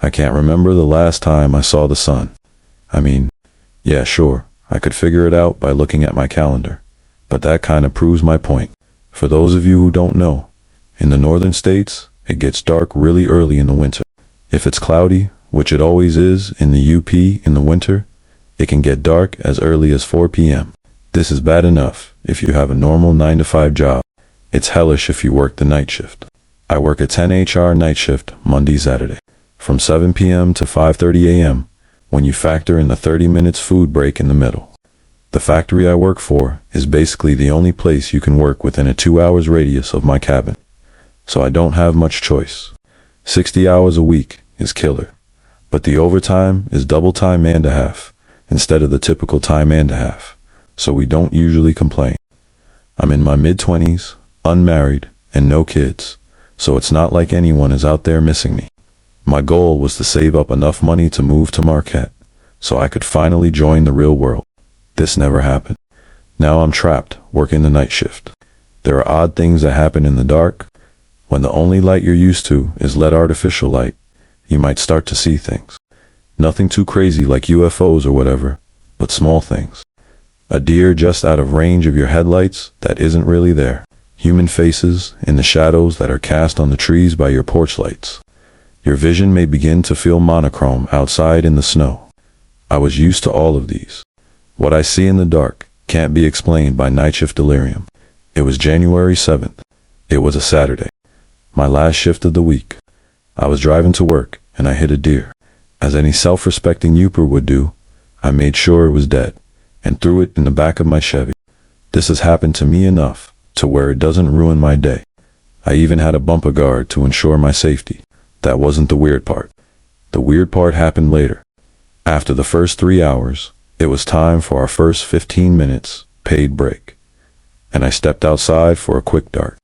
I can't remember the last time I saw the sun. I mean, yeah, sure, I could figure it out by looking at my calendar, but that kind of proves my point. For those of you who don't know, in the northern states, it gets dark really early in the winter. If it's cloudy, which it always is in the UP in the winter, it can get dark as early as 4 p.m. This is bad enough if you have a normal 9-to-5 job. It's hellish if you work the night shift. I work a 10-hour night shift Monday-Saturday, from 7 p.m. to 5:30 a.m. when you factor in the 30 minutes food break in the middle. The factory I work for is basically the only place you can work within a 2 hours radius of my cabin, so I don't have much choice. 60 hours a week is killer, but the overtime is double time and a half, instead of the typical time and a half, so we don't usually complain. I'm in my mid-20s, unmarried, and no kids, so it's not like anyone is out there missing me. My goal was to save up enough money to move to Marquette, so I could finally join the real world. This never happened. Now I'm trapped, working the night shift. There are odd things that happen in the dark. When the only light you're used to is LED artificial light, you might start to see things. Nothing too crazy like UFOs or whatever, but small things. A deer just out of range of your headlights that isn't really there. Human faces in the shadows that are cast on the trees by your porch lights. Your vision may begin to feel monochrome outside in the snow. I was used to all of these. What I see in the dark can't be explained by night shift delirium. It was January 7th. It was a Saturday. My last shift of the week. I was driving to work and I hit a deer. As any self-respecting youper would do, I made sure it was dead and threw it in the back of my Chevy. This has happened to me enough to where it doesn't ruin my day. I even had a bumper guard to ensure my safety. That wasn't the weird part. The weird part happened later. After the first 3 hours, it was time for our first 15 minutes paid break, and I stepped outside for a quick dart.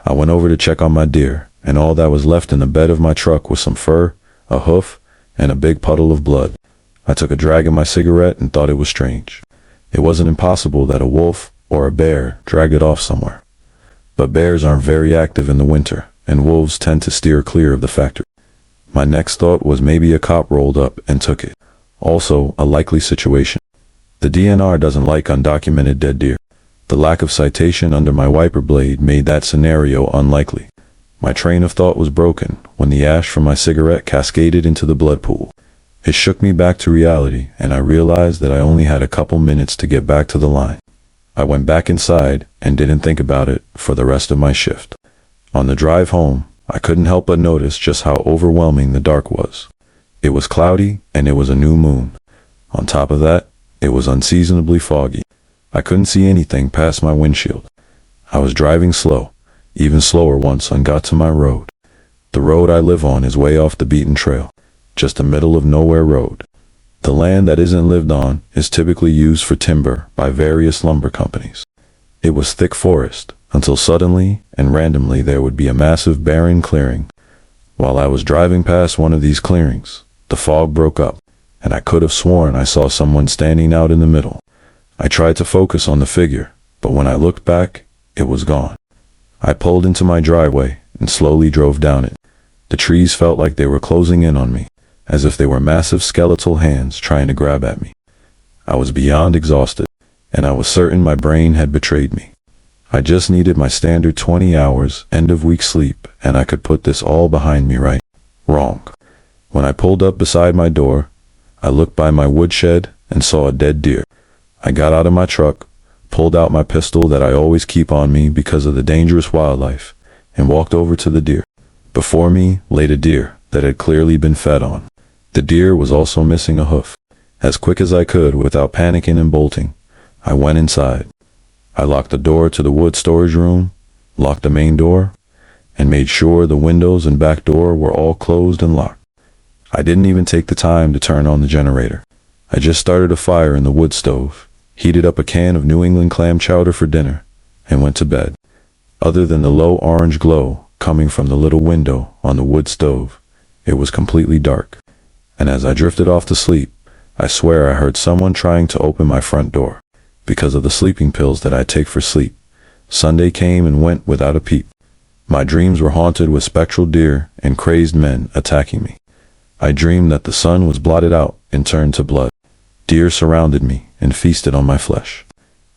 I went over to check on my deer, and all that was left in the bed of my truck was some fur, a hoof, and a big puddle of blood. I took a drag of my cigarette and thought it was strange. It wasn't impossible that a wolf or a bear dragged it off somewhere. But bears aren't very active in the winter, and wolves tend to steer clear of the factory. My next thought was maybe a cop rolled up and took it. Also, a likely situation. The DNR doesn't like undocumented dead deer. The lack of citation under my wiper blade made that scenario unlikely. My train of thought was broken when the ash from my cigarette cascaded into the blood pool. It shook me back to reality, and I realized that I only had a couple minutes to get back to the line. I went back inside and didn't think about it for the rest of my shift. On the drive home, I couldn't help but notice just how overwhelming the dark was. It was cloudy, and it was a new moon. On top of that, it was unseasonably foggy. I couldn't see anything past my windshield. I was driving slow, even slower once I got to my road. The road I live on is way off the beaten trail, just a middle-of-nowhere road. The land that isn't lived on is typically used for timber by various lumber companies. It was thick forest, until suddenly and randomly there would be a massive barren clearing. While I was driving past one of these clearings, the fog broke up, and I could have sworn I saw someone standing out in the middle. I tried to focus on the figure, but when I looked back, it was gone. I pulled into my driveway and slowly drove down it. The trees felt like they were closing in on me, as if they were massive skeletal hands trying to grab at me. I was beyond exhausted, and I was certain my brain had betrayed me. I just needed my standard 20 hours end-of-week sleep, and I could put this all behind me, right? Wrong. When I pulled up beside my door, I looked by my woodshed and saw a dead deer. I got out of my truck, pulled out my pistol that I always keep on me because of the dangerous wildlife, and walked over to the deer. Before me laid a deer that had clearly been fed on. The deer was also missing a hoof. As quick as I could without panicking and bolting, I went inside. I locked the door to the wood storage room, locked the main door, and made sure the windows and back door were all closed and locked. I didn't even take the time to turn on the generator. I just started a fire in the wood stove, heated up a can of New England clam chowder for dinner, and went to bed. Other than the low orange glow coming from the little window on the wood stove, it was completely dark. And as I drifted off to sleep, I swear I heard someone trying to open my front door. Because of the sleeping pills that I take for sleep, Sunday came and went without a peep. My dreams were haunted with spectral deer and crazed men attacking me. I dreamed that the sun was blotted out and turned to blood. Deer surrounded me and feasted on my flesh.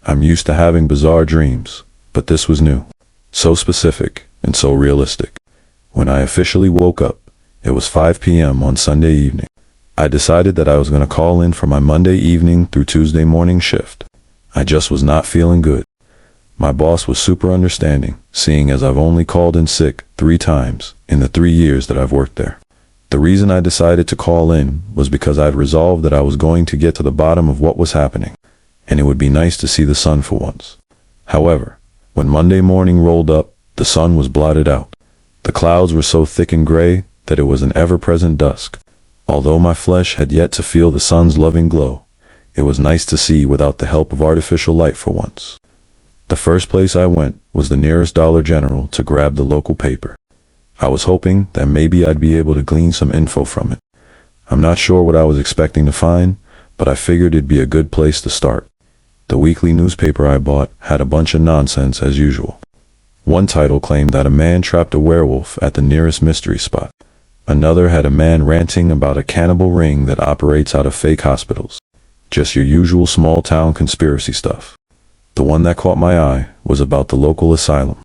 I'm used to having bizarre dreams, but this was new. So specific and so realistic. When I officially woke up, it was 5 p.m. on Sunday evening. I decided that I was going to call in for my Monday evening through Tuesday morning shift. I just was not feeling good. My boss was super understanding, seeing as I've only called in sick 3 times in the 3 years that I've worked there. The reason I decided to call in was because I'd resolved that I was going to get to the bottom of what was happening, and it would be nice to see the sun for once. However, when Monday morning rolled up, the sun was blotted out. The clouds were so thick and gray that it was an ever-present dusk. Although my flesh had yet to feel the sun's loving glow, it was nice to see without the help of artificial light for once. The first place I went was the nearest Dollar General to grab the local paper. I was hoping that maybe I'd be able to glean some info from it. I'm not sure what I was expecting to find, but I figured it'd be a good place to start. The weekly newspaper I bought had a bunch of nonsense as usual. One title claimed that a man trapped a werewolf at the nearest mystery spot. Another had a man ranting about a cannibal ring that operates out of fake hospitals. Just your usual small-town conspiracy stuff. The one that caught my eye was about the local asylum.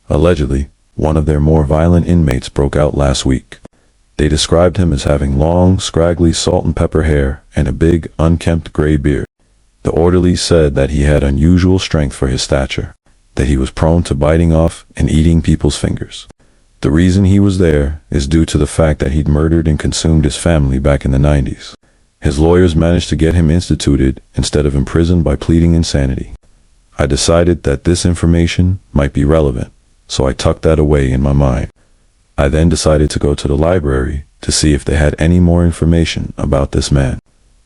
Allegedly, one of their more violent inmates broke out last week. They described him as having long, scraggly salt and pepper hair and a big, unkempt gray beard. The orderly said that he had unusual strength for his stature, that he was prone to biting off and eating people's fingers. The reason he was there is due to the fact that he'd murdered and consumed his family back in the 90s. His lawyers managed to get him instituted instead of imprisoned by pleading insanity. I decided that this information might be relevant, so I tucked that away in my mind. I then decided to go to the library to see if they had any more information about this man.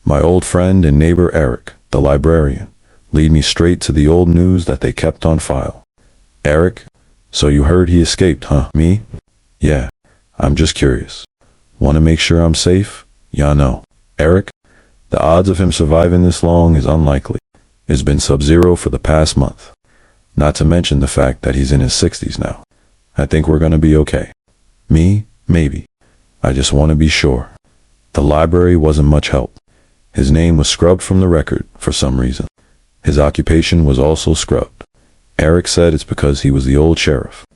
My old friend and neighbor Eric, the librarian, led me straight to the old news that they kept on file. Eric, so you heard he escaped, huh? Me? Yeah, I'm just curious. Want to make sure I'm safe? Yeah, no. Eric, the odds of him surviving this long is unlikely. It's been sub-zero for the past month. Not to mention the fact that he's in his 60s now. I think we're gonna be okay. Me? Maybe. I just want to be sure. The library wasn't much help. His name was scrubbed from the record for some reason. His occupation was also scrubbed. Eric said it's because he was the old sheriff.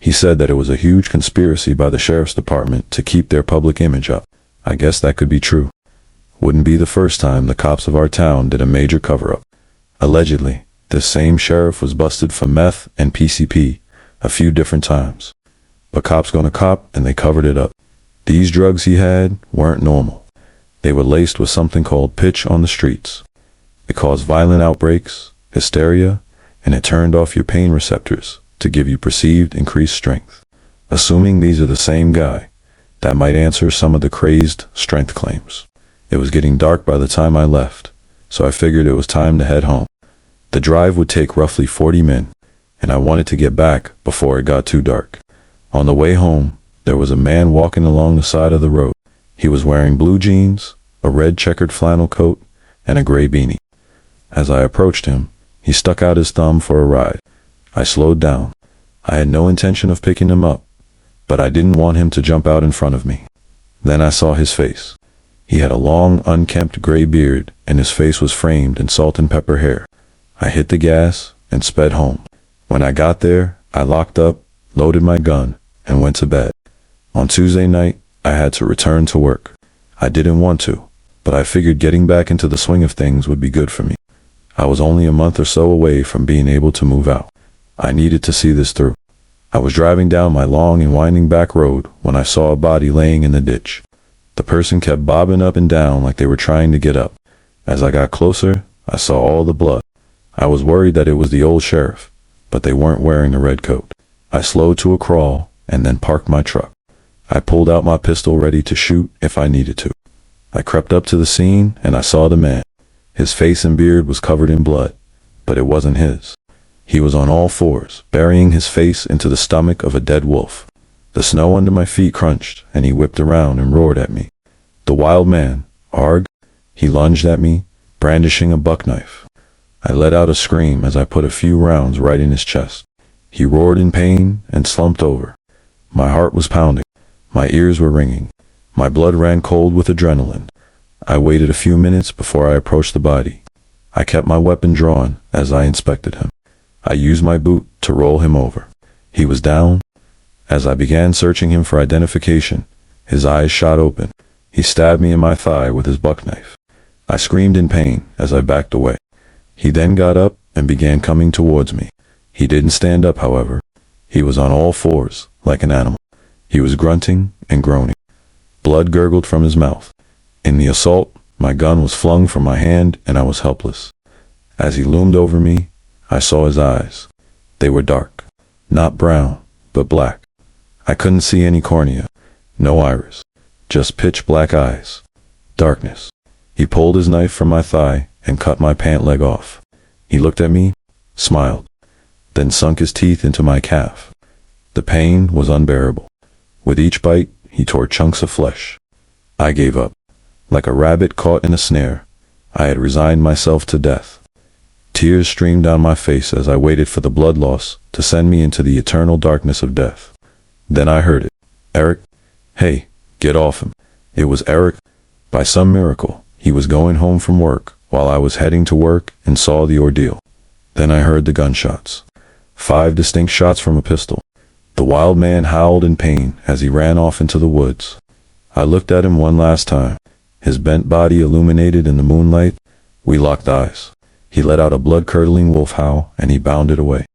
He said that it was a huge conspiracy by the sheriff's department to keep their public image up. I guess that could be true. Wouldn't be the first time the cops of our town did a major cover-up. Allegedly, this same sheriff was busted for meth and PCP a few different times. But cops gonna cop, and they covered it up. These drugs he had weren't normal. They were laced with something called pitch on the streets. It caused violent outbreaks, hysteria, and it turned off your pain receptors to give you perceived increased strength. Assuming these are the same guy, that might answer some of the crazed strength claims. It was getting dark by the time I left, so I figured it was time to head home. The drive would take roughly 40 minutes, and I wanted to get back before it got too dark. On the way home, there was a man walking along the side of the road. He was wearing blue jeans, a red checkered flannel coat, and a gray beanie. As I approached him, he stuck out his thumb for a ride. I slowed down. I had no intention of picking him up, but I didn't want him to jump out in front of me. Then I saw his face. He had a long, unkempt gray beard, and his face was framed in salt and pepper hair. I hit the gas and sped home. When I got there, I locked up, loaded my gun, and went to bed. On Tuesday night, I had to return to work. I didn't want to, but I figured getting back into the swing of things would be good for me. I was only a month or so away from being able to move out. I needed to see this through. I was driving down my long and winding back road when I saw a body laying in the ditch. The person kept bobbing up and down like they were trying to get up. As I got closer, I saw all the blood. I was worried that it was the old sheriff, but they weren't wearing a red coat. I slowed to a crawl and then parked my truck. I pulled out my pistol ready to shoot if I needed to. I crept up to the scene and I saw the man. His face and beard was covered in blood, but it wasn't his. He was on all fours, burying his face into the stomach of a dead wolf. The snow under my feet crunched, and he whipped around and roared at me. The wild man, arg! He lunged at me, brandishing a buck knife. I let out a scream as I put a few rounds right in his chest. He roared in pain and slumped over. My heart was pounding. My ears were ringing. My blood ran cold with adrenaline. I waited a few minutes before I approached the body. I kept my weapon drawn as I inspected him. I used my boot to roll him over. He was down. As I began searching him for identification, his eyes shot open. He stabbed me in my thigh with his buck knife. I screamed in pain as I backed away. He then got up and began coming towards me. He didn't stand up, however. He was on all fours, like an animal. He was grunting and groaning. Blood gurgled from his mouth. In the assault, my gun was flung from my hand and I was helpless. As he loomed over me, I saw his eyes. They were dark, not brown, but black. I couldn't see any cornea, no iris, just pitch black eyes. Darkness. He pulled his knife from my thigh and cut my pant leg off. He looked at me, smiled, then sunk his teeth into my calf. The pain was unbearable. With each bite, he tore chunks of flesh. I gave up. Like a rabbit caught in a snare, I had resigned myself to death. Tears streamed down my face as I waited for the blood loss to send me into the eternal darkness of death. Then I heard it. Eric? Hey, get off him. It was Eric. By some miracle, he was going home from work while I was heading to work and saw the ordeal. Then I heard the gunshots. 5 distinct shots from a pistol. The wild man howled in pain as he ran off into the woods. I looked at him one last time, his bent body illuminated in the moonlight. We locked eyes. He let out a blood-curdling wolf howl and he bounded away.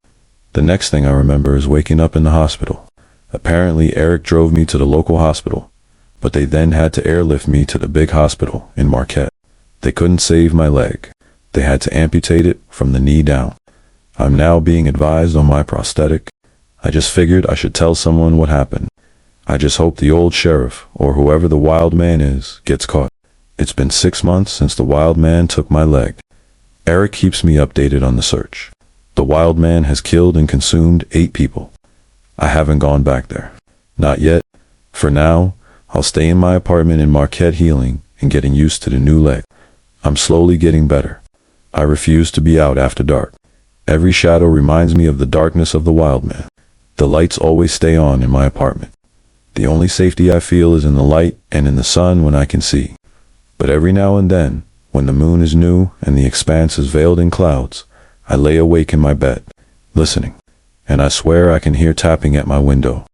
The next thing I remember is waking up in the hospital. Apparently Eric drove me to the local hospital, but they then had to airlift me to the big hospital in Marquette. They couldn't save my leg. They had to amputate it from the knee down. I'm now being advised on my prosthetic. I just figured I should tell someone what happened. I just hope the old sheriff, or whoever the wild man is, gets caught. It's been 6 months since the wild man took my leg. Eric keeps me updated on the search. The wild man has killed and consumed 8 people. I haven't gone back there. Not yet. For now, I'll stay in my apartment in Marquette healing and getting used to the new leg. I'm slowly getting better. I refuse to be out after dark. Every shadow reminds me of the darkness of the wild man. The lights always stay on in my apartment. The only safety I feel is in the light and in the sun when I can see. But every now and then, when the moon is new and the expanse is veiled in clouds, I lay awake in my bed, listening, and I swear I can hear tapping at my window.